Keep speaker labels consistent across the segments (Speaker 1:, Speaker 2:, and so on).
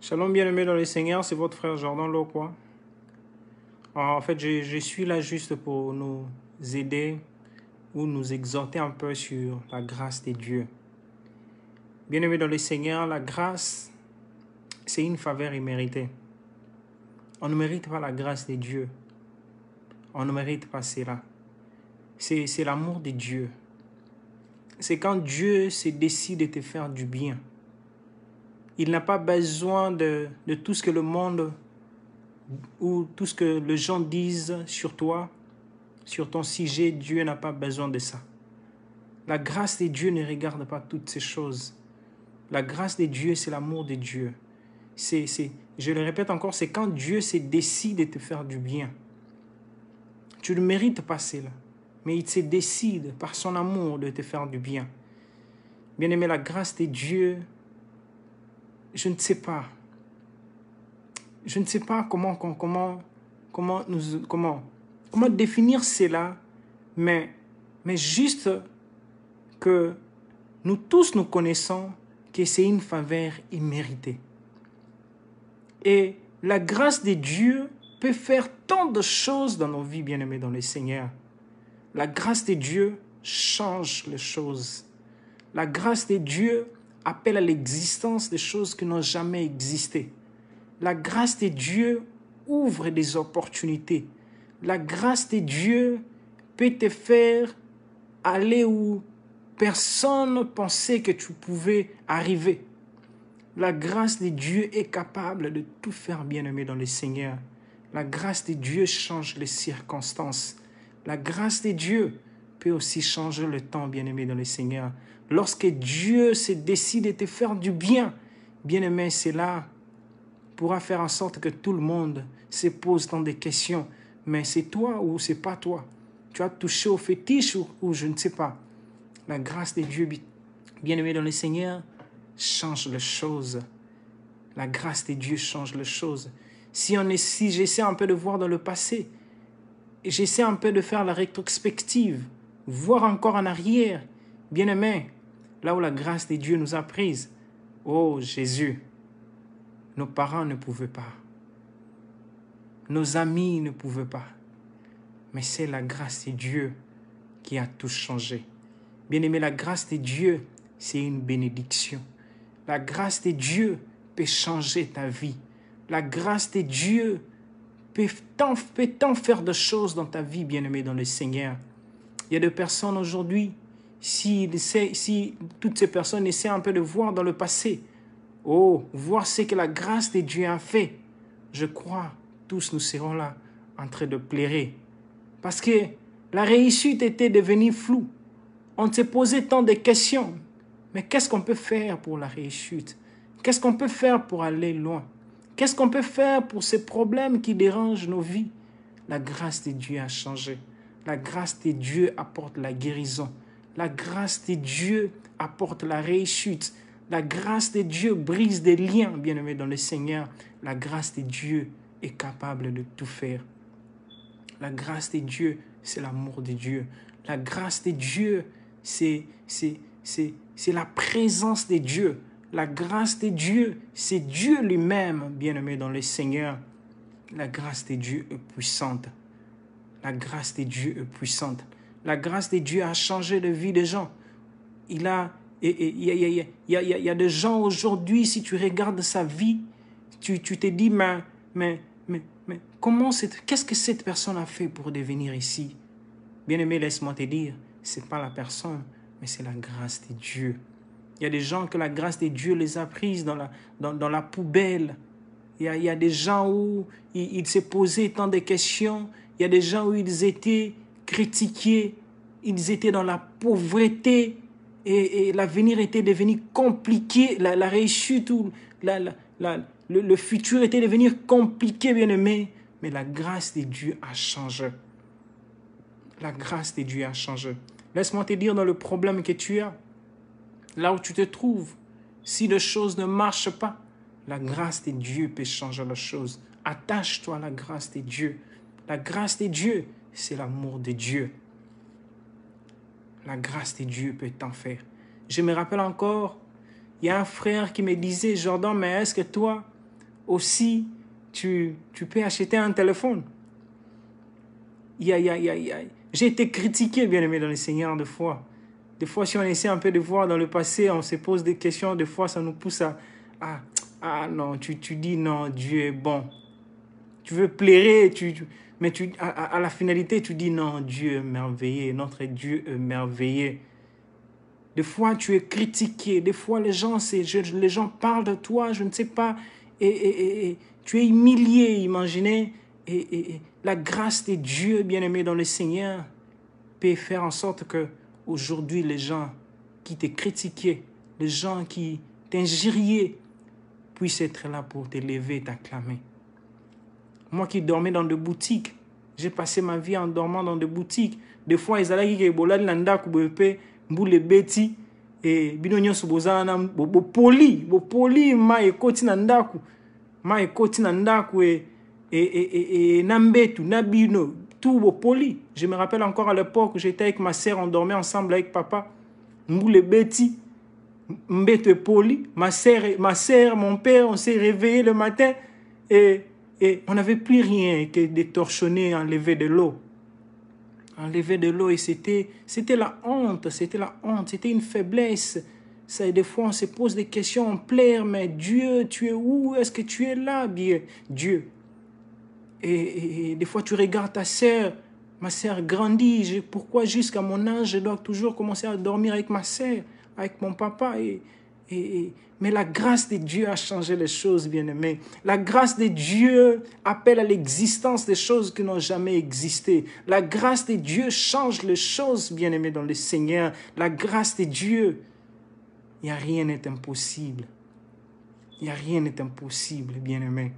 Speaker 1: Shalom bien-aimé dans le Seigneur, c'est votre frère Jordan Lokwa. En fait, je suis là juste pour nous aider ou nous exhorter un peu sur la grâce de Dieu. Bien-aimé dans le Seigneur, la grâce, c'est une faveur imméritée. On ne mérite pas la grâce de Dieu. On ne mérite pas cela. C'est l'amour de Dieu. C'est quand Dieu se décide de te faire du bien. Il n'a pas besoin de tout ce que le monde ou tout ce que les gens disent sur toi, sur ton sujet. Dieu n'a pas besoin de ça. La grâce de Dieu ne regarde pas toutes ces choses. La grâce de Dieu, c'est l'amour de Dieu. Je le répète encore, c'est quand Dieu se décide de te faire du bien. Tu ne mérites pas cela, mais il se décide par son amour de te faire du bien. Bien-aimé, la grâce de Dieu, je ne sais pas. Je ne sais pas comment définir cela, mais juste que nous tous nous connaissons que c'est une faveur imméritée. Et la grâce de Dieu peut faire tant de choses dans nos vies, bien-aimés dans le Seigneur. La grâce de Dieu change les choses. La grâce de Dieu appelle à l'existence des choses qui n'ont jamais existé. La grâce de Dieu ouvre des opportunités. La grâce de Dieu peut te faire aller où personne ne pensait que tu pouvais arriver. La grâce de Dieu est capable de tout faire, bien-aimé dans le Seigneur. La grâce de Dieu change les circonstances. La grâce de Dieu peut aussi changer le temps, bien-aimé dans le Seigneur. Lorsque Dieu se décide de te faire du bien, bien-aimé, cela pourra faire en sorte que tout le monde se pose dans des questions. Mais c'est toi ou c'est pas toi? Tu as touché au fétiche ou je ne sais pas. La grâce de Dieu, bien-aimé dans le Seigneur, change les choses. La grâce de Dieu change les choses. Si j'essaie un peu de voir dans le passé, j'essaie un peu de faire la rétrospective, voir encore en arrière, bien-aimé, là où la grâce de Dieu nous a prises. Oh Jésus, nos parents ne pouvaient pas. Nos amis ne pouvaient pas. Mais c'est la grâce de Dieu qui a tout changé. Bien-aimé, la grâce de Dieu, c'est une bénédiction. La grâce de Dieu peut changer ta vie. La grâce de Dieu peut tant faire de choses dans ta vie, bien-aimé dans le Seigneur. Il y a des personnes aujourd'hui, si toutes ces personnes essaient un peu de voir dans le passé, voir ce que la grâce de Dieu a fait, je crois, tous nous serons là en train de pleurer. Parce que la réussite était devenue floue. On se posait tant de questions. Mais qu'est-ce qu'on peut faire pour la réussite? Qu'est-ce qu'on peut faire pour aller loin? Qu'est-ce qu'on peut faire pour ces problèmes qui dérangent nos vies? La grâce de Dieu a changé. La grâce de Dieu apporte la guérison. La grâce de Dieu apporte la réussite. La grâce de Dieu brise des liens, bien-aimés dans le Seigneur. La grâce de Dieu est capable de tout faire. La grâce de Dieu, c'est l'amour de Dieu. La grâce de Dieu, c'est la présence de Dieu. La grâce de Dieu, c'est Dieu lui-même, bien-aimé dans le Seigneur. La grâce de Dieu est puissante. La grâce de Dieu est puissante. La grâce de Dieu a changé la vie des gens. Il y a des gens aujourd'hui, si tu regardes sa vie, tu te dis, mais qu'est-ce que cette personne a fait pour devenir ici? Bien-aimé, laisse-moi te dire, ce n'est pas la personne, mais c'est la grâce de Dieu. Il y a des gens que la grâce de Dieu les a prises dans la poubelle. Il y a des gens où ils se posaient tant de questions. Il y a des gens où ils étaient critiqués. Ils étaient dans la pauvreté. Et l'avenir était devenu compliqué. La réussite ou le futur était devenu compliqué, bien-aimé. Mais la grâce de Dieu a changé. La grâce de Dieu a changé. Laisse-moi te dire dans le problème que tu as, là où tu te trouves, si les choses ne marchent pas, la grâce de Dieu peut changer les choses. Attache-toi à la grâce de Dieu. La grâce de Dieu, c'est l'amour de Dieu. La grâce de Dieu peut t'en faire. Je me rappelle encore, il y a un frère qui me disait, Jordan, mais est-ce que toi, aussi, tu peux acheter un téléphone. J'ai été critiqué, bien aimé dans le Seigneur, des fois. Des fois, si on essaie un peu de voir dans le passé, on se pose des questions, des fois, ça nous pousse à... Ah non, tu dis non, Dieu est bon. Tu veux plaire, mais à la finalité, tu dis non, Dieu est merveilleux, notre Dieu est merveilleux. Des fois, tu es critiqué, des fois, les gens parlent de toi, je ne sais pas, et tu es humilié, imaginez, et la grâce de Dieu, bien-aimé dans le Seigneur, peut faire en sorte que aujourd'hui, les gens qui te critiquaient, les gens qui t'injuriaient, puissent être là pour te lever et t'acclamer. Moi qui dormais dans des boutiques, j'ai passé ma vie en dormant dans des boutiques. Des fois, ils allaient dire que les landa kubepe mbule beti et binonyo subozana bo poli ma ekoti nandaku et nambetu nabino tout bo poli. Je me rappelle encore à l'époque où j'étais avec ma sœur, on dormait ensemble avec papa. Mbule beti mbete poli, ma sœur, mon père, on s'est réveillé le matin et on n'avait plus rien que de torchonner, enlever de l'eau. Enlever de l'eau, et c'était la honte, c'était une faiblesse. Ça, des fois, on se pose des questions, on pleure, mais Dieu, tu es où? Est-ce que tu es là, bien Dieu? Et des fois, tu regardes ta sœur, ma sœur grandit, pourquoi jusqu'à mon âge, je dois toujours commencer à dormir avec ma sœur, avec mon papa mais la grâce de Dieu a changé les choses, bien-aimés. La grâce de Dieu appelle à l'existence des choses qui n'ont jamais existé. La grâce de Dieu change les choses, bien-aimés, dans le Seigneur. La grâce de Dieu, il n'y a rien n'est impossible. Il n'y a rien n'est impossible, bien-aimés.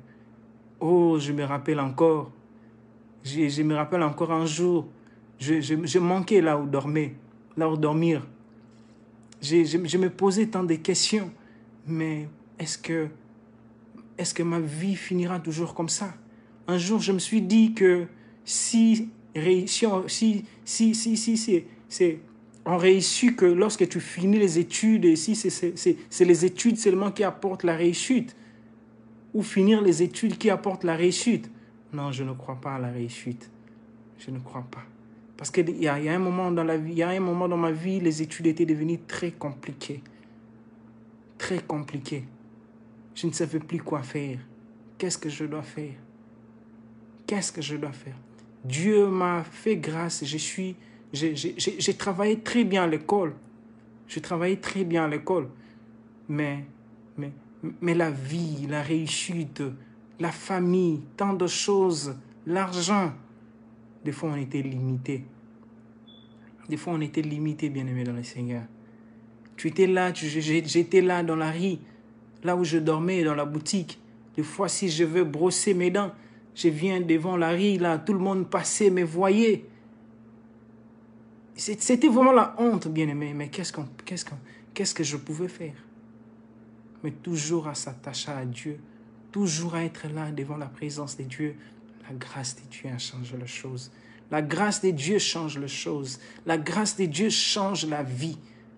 Speaker 1: Oh, je me rappelle encore un jour, je manquais là où dormir. Je me posais tant de questions. Mais est-ce que ma vie finira toujours comme ça? Un jour, je me suis dit que on réussit que lorsque tu finis les études, et si c'est les études seulement qui apportent la réussite, ou finir les études qui apportent la réussite. Non, je ne crois pas à la réussite. Je ne crois pas. Parce qu'il y a un moment dans la vie, il y a un moment dans ma vie, les études étaient devenues très compliquées. Très compliquées. Je ne savais plus quoi faire. Qu'est-ce que je dois faire? Qu'est-ce que je dois faire? Dieu m'a fait grâce. J'ai travaillé très bien à l'école. Mais la vie, la réussite, la famille, tant de choses, l'argent, des fois on était limité. Bien-aimé dans le Seigneur. Tu étais là, j'étais là dans la rue, là où je dormais, dans la boutique. Des fois, si je veux brosser mes dents, je viens devant la rue, là, tout le monde passait, me voyait. C'était vraiment la honte, bien-aimé. Mais qu'est-ce que je pouvais faire? Mais toujours à s'attacher à Dieu, toujours à être là devant la présence de Dieu. La grâce de Dieu a changé les choses. La grâce de Dieu change les choses. La grâce de Dieu change la vie.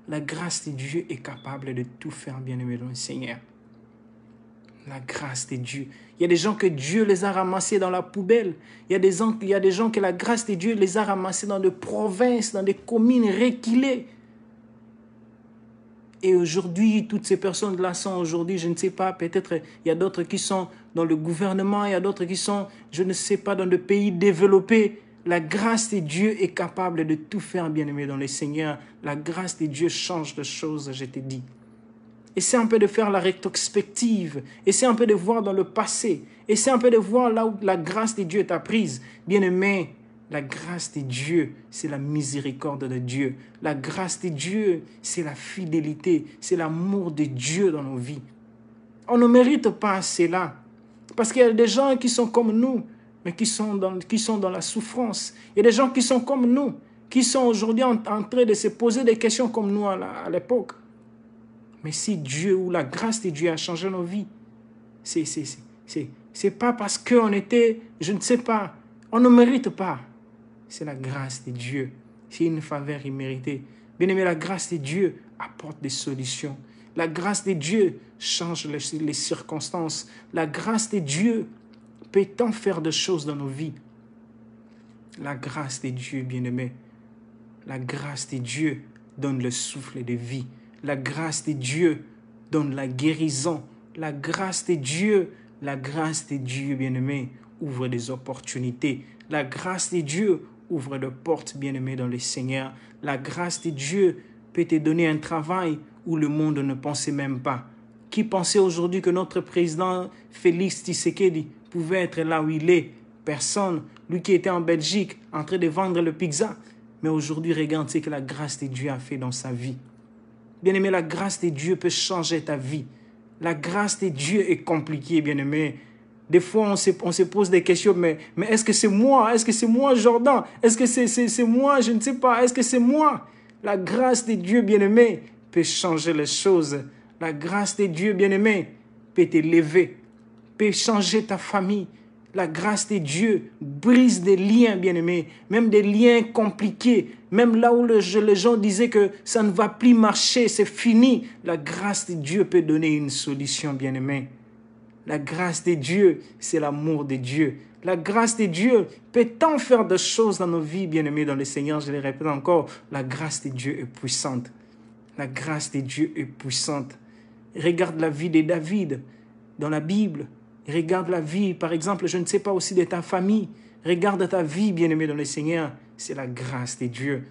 Speaker 1: La grâce de Dieu est capable de tout faire, bien-aimé dans le Seigneur. La grâce de Dieu. Il y a des gens que Dieu les a ramassés dans la poubelle. Il y a des gens que la grâce de Dieu les a ramassés dans des provinces, dans des communes reculées. Et aujourd'hui, toutes ces personnes-là sont aujourd'hui, je ne sais pas, peut-être il y a d'autres qui sont dans le gouvernement, il y a d'autres qui sont, je ne sais pas, dans des pays développés. La grâce de Dieu est capable de tout faire, bien-aimé dans le Seigneur. La grâce de Dieu change de choses, je te dis. Essaie un peu de faire la rétrospective. Essaie un peu de voir dans le passé. Essaie un peu de voir là où la grâce de Dieu t'a prise. Bien-aimé, la grâce de Dieu, c'est la miséricorde de Dieu. La grâce de Dieu, c'est la fidélité. C'est l'amour de Dieu dans nos vies. On ne mérite pas cela. Parce qu'il y a des gens qui sont comme nous, mais qui sont dans la souffrance. Il y a des gens qui sont comme nous, qui sont aujourd'hui en train de se poser des questions comme nous à l'époque. Mais si Dieu ou la grâce de Dieu a changé nos vies, c'est pas parce qu'on était, je ne sais pas, on ne mérite pas. C'est la grâce de Dieu. C'est une faveur imméritée. Bien-aimé, la grâce de Dieu apporte des solutions. La grâce de Dieu change les circonstances. La grâce de Dieu peut tant faire de choses dans nos vies. La grâce de Dieu, bien-aimé, la grâce de Dieu donne le souffle de vie. La grâce de Dieu donne la guérison. La grâce de Dieu, bien-aimé, ouvre des opportunités. La grâce de Dieu ouvre des portes, bien-aimé, dans le Seigneur. La grâce de Dieu peut te donner un travail où le monde ne pensait même pas. Qui pensait aujourd'hui que notre président Félix Tshisekedi pouvait être là où il est? Personne. Lui qui était en Belgique en train de vendre le pizza. Mais aujourd'hui, regarde ce que la grâce de Dieu a fait dans sa vie. Bien-aimé, la grâce de Dieu peut changer ta vie. La grâce de Dieu est compliquée, bien-aimé. Des fois, on se pose des questions, mais est-ce que c'est moi? Est-ce que c'est moi, Jordan? Est-ce que c'est moi? Je ne sais pas. Est-ce que c'est moi? La grâce de Dieu, bien-aimé, peut changer les choses. La grâce de Dieu, bien-aimé, peut t'élever, peut changer ta famille. La grâce de Dieu brise des liens, bien-aimés, même des liens compliqués, même là où les gens disaient que ça ne va plus marcher, c'est fini. La grâce de Dieu peut donner une solution, bien-aimés. La grâce de Dieu, c'est l'amour de Dieu. La grâce de Dieu peut tant faire de choses dans nos vies, bien-aimés, dans le Seigneur. Je le répète encore, la grâce de Dieu est puissante. La grâce de Dieu est puissante. Regarde la vie de David dans la Bible. Regarde la vie, par exemple, je ne sais pas aussi de ta famille. Regarde ta vie, bien-aimé dans le Seigneur. C'est la grâce de Dieu.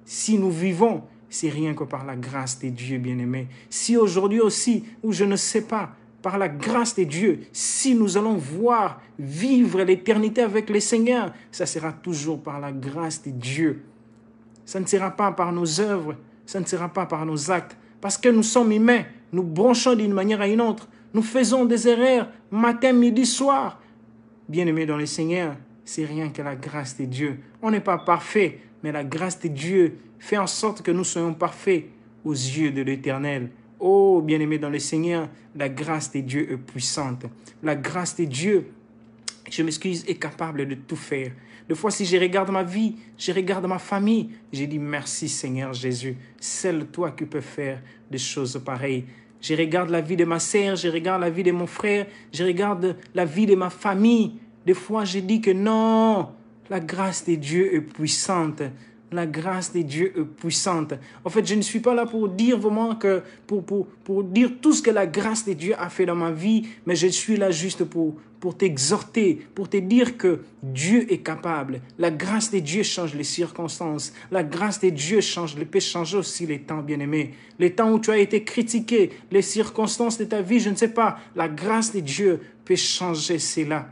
Speaker 1: Si nous vivons, c'est rien que par la grâce de Dieu, bien-aimé. Si aujourd'hui aussi, ou je ne sais pas, par la grâce de Dieu, si nous allons voir vivre l'éternité avec le Seigneur, ça sera toujours par la grâce de Dieu. Ça ne sera pas par nos œuvres, ça ne sera pas par nos actes, parce que nous sommes humains, nous branchons d'une manière à une autre. Nous faisons des erreurs matin, midi, soir. Bien-aimés dans le Seigneur, c'est rien que la grâce de Dieu. On n'est pas parfait, mais la grâce de Dieu fait en sorte que nous soyons parfaits aux yeux de l'Éternel. Oh, bien-aimés dans le Seigneur, la grâce de Dieu est puissante. La grâce de Dieu, je m'excuse, est capable de tout faire. Des fois, si je regarde ma vie, je regarde ma famille, je dis merci Seigneur Jésus. C'est toi qui peux faire des choses pareilles. Je regarde la vie de ma sœur, je regarde la vie de mon frère, je regarde la vie de ma famille. Des fois, je dis que non, la grâce de Dieu est puissante. La grâce de Dieu est puissante. En fait, je ne suis pas là pour dire vraiment que, pour dire tout ce que la grâce de Dieu a fait dans ma vie, mais je suis là juste pour t'exhorter, pour te dire que Dieu est capable. La grâce de Dieu change les circonstances. La grâce de Dieu peut changer aussi les temps, bien-aimés. Les temps où tu as été critiqué, les circonstances de ta vie, je ne sais pas. La grâce de Dieu peut changer cela.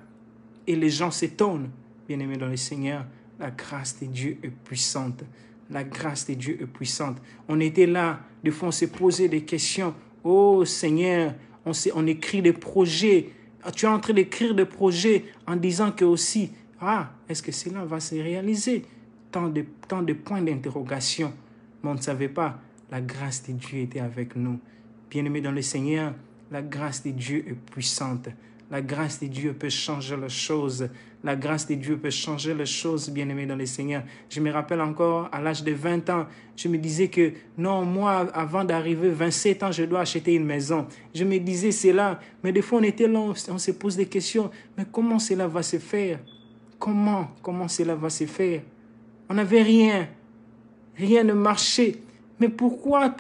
Speaker 1: Et les gens s'étonnent, bien-aimés dans le Seigneur. La grâce de Dieu est puissante. La grâce de Dieu est puissante. On était là, des fois on s'est posé des questions. Oh Seigneur, on écrit des projets. Tu es en train d'écrire des projets en disant que aussi, est-ce que cela va se réaliser? Tant de points d'interrogation. Mais on ne savait pas. La grâce de Dieu était avec nous. Bien-aimés dans le Seigneur, la grâce de Dieu est puissante. La grâce de Dieu peut changer les choses. La grâce de Dieu peut changer les choses, bien-aimés dans le Seigneur. Je me rappelle encore, à l'âge de 20 ans, je me disais que non, moi, avant d'arriver 27 ans, je dois acheter une maison. Je me disais cela, mais des fois on était là, on se pose des questions. Mais comment cela va se faire? Comment cela va se faire? On n'avait rien. Rien ne marchait. Mais pourquoi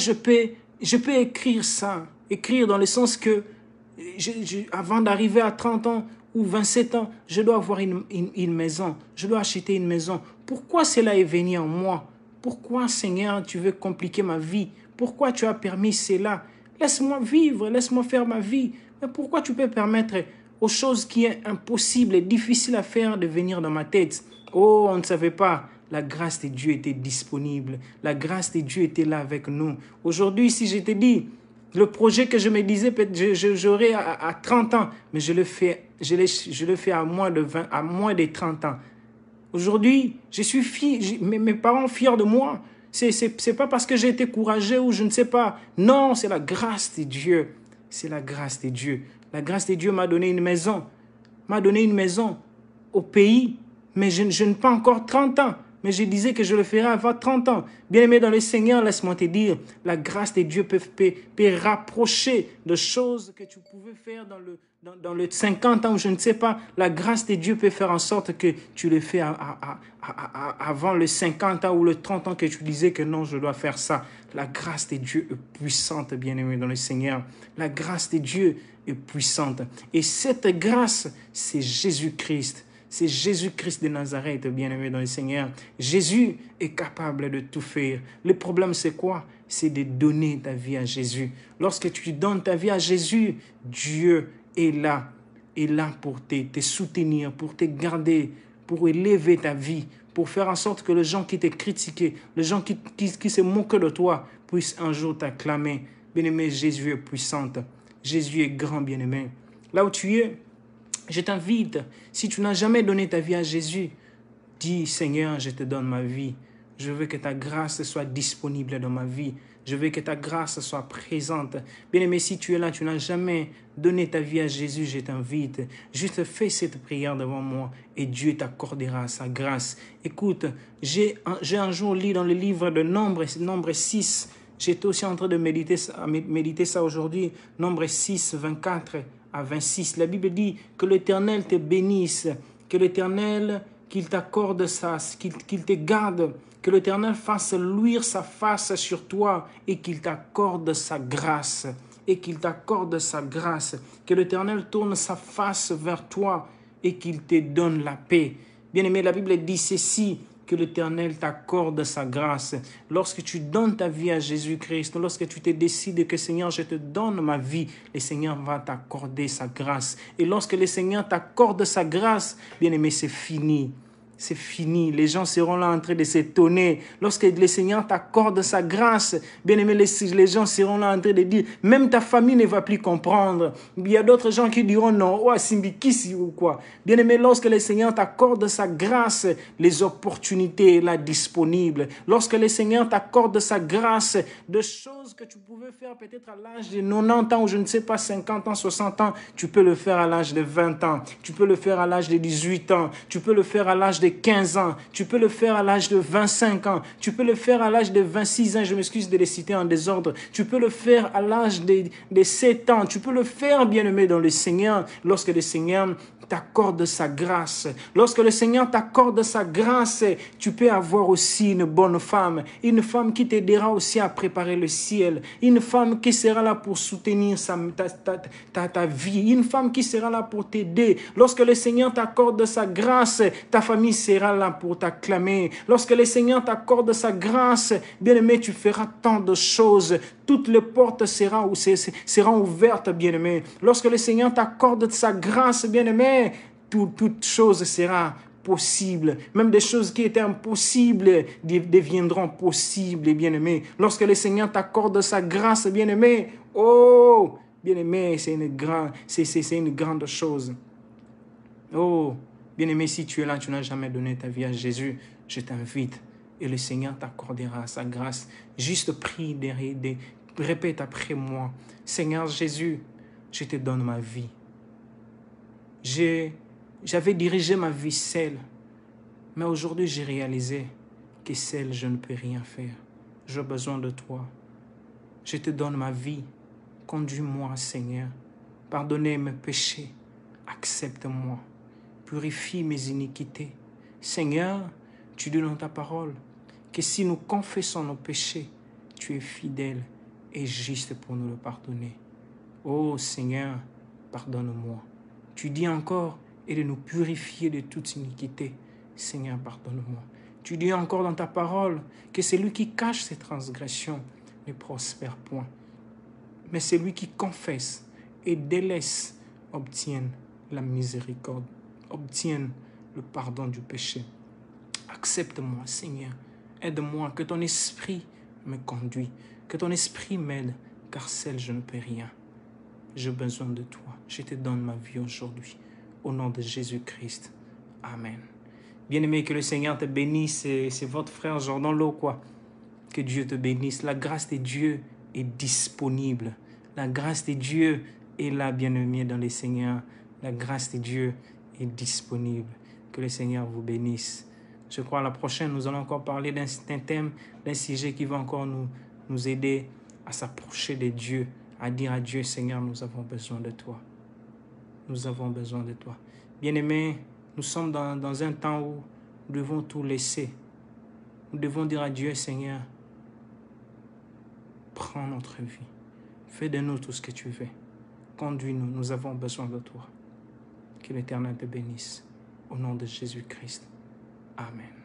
Speaker 1: je peux écrire ça? Écrire dans le sens que avant d'arriver à 30 ans ou 27 ans, je dois avoir une maison. Je dois acheter une maison. Pourquoi cela est venu en moi? Pourquoi, Seigneur, tu veux compliquer ma vie? Pourquoi tu as permis cela? Laisse-moi vivre, laisse-moi faire ma vie. Mais pourquoi tu peux permettre aux choses qui sont impossibles et difficiles à faire de venir dans ma tête? Oh, on ne savait pas. La grâce de Dieu était disponible. La grâce de Dieu était là avec nous. Aujourd'hui, si je te dis, le projet que je me disais, j'aurai à 30 ans, mais je le fais à moins de 30 ans. Aujourd'hui, je suis fier, mes parents sont fiers de moi. C'est pas parce que j'ai été courageux ou je ne sais pas. Non, c'est la grâce de Dieu. C'est la grâce de Dieu. La grâce de Dieu m'a donné une maison. M'a donné une maison au pays, mais je n'ai pas encore 30 ans. mais je disais que je le ferai avant 30 ans. Bien-aimé dans le Seigneur, laisse-moi te dire, la grâce de Dieu peut rapprocher de choses que tu pouvais faire dans le 50 ans ou je ne sais pas. La grâce de Dieu peut faire en sorte que tu le fais avant le 50 ans ou le 30 ans que tu disais que non, je dois faire ça. La grâce de Dieu est puissante, bien-aimé dans le Seigneur. La grâce de Dieu est puissante. Et cette grâce, c'est Jésus-Christ. C'est Jésus-Christ de Nazareth, bien-aimé dans le Seigneur. Jésus est capable de tout faire. Le problème, c'est quoi? C'est de donner ta vie à Jésus. Lorsque tu donnes ta vie à Jésus, Dieu est là pour te soutenir, pour te garder, pour élever ta vie, pour faire en sorte que les gens qui t'ont critiqué, les gens qui se moquent de toi, puissent un jour t'acclamer. Bien-aimé, Jésus est puissant. Jésus est grand, bien-aimé. Là où tu es, je t'invite, si tu n'as jamais donné ta vie à Jésus, dis, Seigneur, je te donne ma vie. Je veux que ta grâce soit disponible dans ma vie. Je veux que ta grâce soit présente. Bien-aimé, si tu es là, tu n'as jamais donné ta vie à Jésus, je t'invite. Juste fais cette prière devant moi et Dieu t'accordera sa grâce. Écoute, j'ai un jour lu dans le livre de Nombre 6. J'étais aussi en train de méditer ça aujourd'hui. Nombre 6, 24 à 26. La Bible dit que l'Éternel te bénisse, que l'Éternel, qu'il t'accorde ça, qu'il te garde, que l'Éternel fasse luire sa face sur toi et qu'il t'accorde sa grâce. Et qu'il t'accorde sa grâce. Que l'Éternel tourne sa face vers toi et qu'il te donne la paix. Bien-aimé, la Bible dit ceci, que l'Éternel t'accorde sa grâce. Lorsque tu donnes ta vie à Jésus-Christ, lorsque tu te décides que Seigneur, je te donne ma vie, le Seigneur va t'accorder sa grâce. Et lorsque le Seigneur t'accorde sa grâce, bien-aimé, c'est fini. C'est fini. Les gens seront là en train de s'étonner. Lorsque le Seigneur t'accorde sa grâce, bien-aimé, les gens seront là en train de dire, même ta famille ne va plus comprendre. Il y a d'autres gens qui diront non, oh, Simbikisi ou quoi. Bien-aimé, lorsque le Seigneur t'accorde sa grâce, les opportunités sont là disponibles. Lorsque le Seigneur t'accorde sa grâce, de choses que tu pouvais faire peut-être à l'âge de 90 ans ou je ne sais pas, 50 ans, 60 ans, tu peux le faire à l'âge de 20 ans. Tu peux le faire à l'âge de 18 ans. Tu peux le faire à l'âge de 15 ans, tu peux le faire à l'âge de 25 ans, tu peux le faire à l'âge de 26 ans, je m'excuse de les citer en désordre, tu peux le faire à l'âge de 7 ans, tu peux le faire, bien-aimé, dans le Seigneur, lorsque le Seigneur t'accorde sa grâce. Lorsque le Seigneur t'accorde sa grâce, tu peux avoir aussi une bonne femme, une femme qui t'aidera aussi à préparer le ciel, une femme qui sera là pour soutenir ta vie, une femme qui sera là pour t'aider. Lorsque le Seigneur t'accorde sa grâce, ta famille sera là pour t'acclamer. Lorsque le Seigneur t'accorde sa grâce, bien-aimé, tu feras tant de choses. Toutes les portes seront ouvertes, bien-aimé. Lorsque le Seigneur t'accorde sa grâce, bien-aimé, toute chose sera possible. Même des choses qui étaient impossibles deviendront possibles, bien-aimé. Lorsque le Seigneur t'accorde sa grâce, bien-aimé, oh, bien-aimé, c'est une grande chose. Oh, bien-aimé, si tu es là, tu n'as jamais donné ta vie à Jésus, je t'invite et le Seigneur t'accordera sa grâce. Juste prie, répète après moi. Seigneur Jésus, je te donne ma vie. J'avais dirigé ma vie seule, mais aujourd'hui j'ai réalisé que seul je ne peux rien faire. J'ai besoin de toi. Je te donne ma vie. Conduis-moi, Seigneur. Pardonnez mes péchés. Accepte-moi. Purifie mes iniquités. Seigneur, tu dis dans ta parole que si nous confessons nos péchés, tu es fidèle et juste pour nous le pardonner. Oh Seigneur, pardonne-moi. Tu dis encore et de nous purifier de toute iniquité. Seigneur, pardonne-moi. Tu dis encore dans ta parole que celui qui cache ses transgressions ne prospère point. Mais celui qui confesse et délaisse obtienne la miséricorde, obtienne le pardon du péché. Accepte-moi, Seigneur. Aide-moi, que ton esprit me conduise, que ton esprit m'aide, car seul je ne peux rien. J'ai besoin de toi. Je te donne ma vie aujourd'hui. Au nom de Jésus-Christ. Amen. Bien-aimé, que le Seigneur te bénisse. C'est votre frère Jordan Lokwa. Que Dieu te bénisse. La grâce de Dieu est disponible. La grâce de Dieu est là, bien-aimé, dans le Seigneur. La grâce de Dieu est disponible. Que le Seigneur vous bénisse. Je crois la prochaine, nous allons encore parler d'un thème, d'un sujet qui va encore nous aider à s'approcher de Dieu, à dire à Dieu, Seigneur, nous avons besoin de toi. Nous avons besoin de toi. Bien-aimés, nous sommes dans un temps où nous devons tout laisser. Nous devons dire à Dieu, Seigneur, prends notre vie. Fais de nous tout ce que tu veux. Conduis-nous, nous avons besoin de toi. Que l'Éternel te bénisse. Au nom de Jésus-Christ. Amen.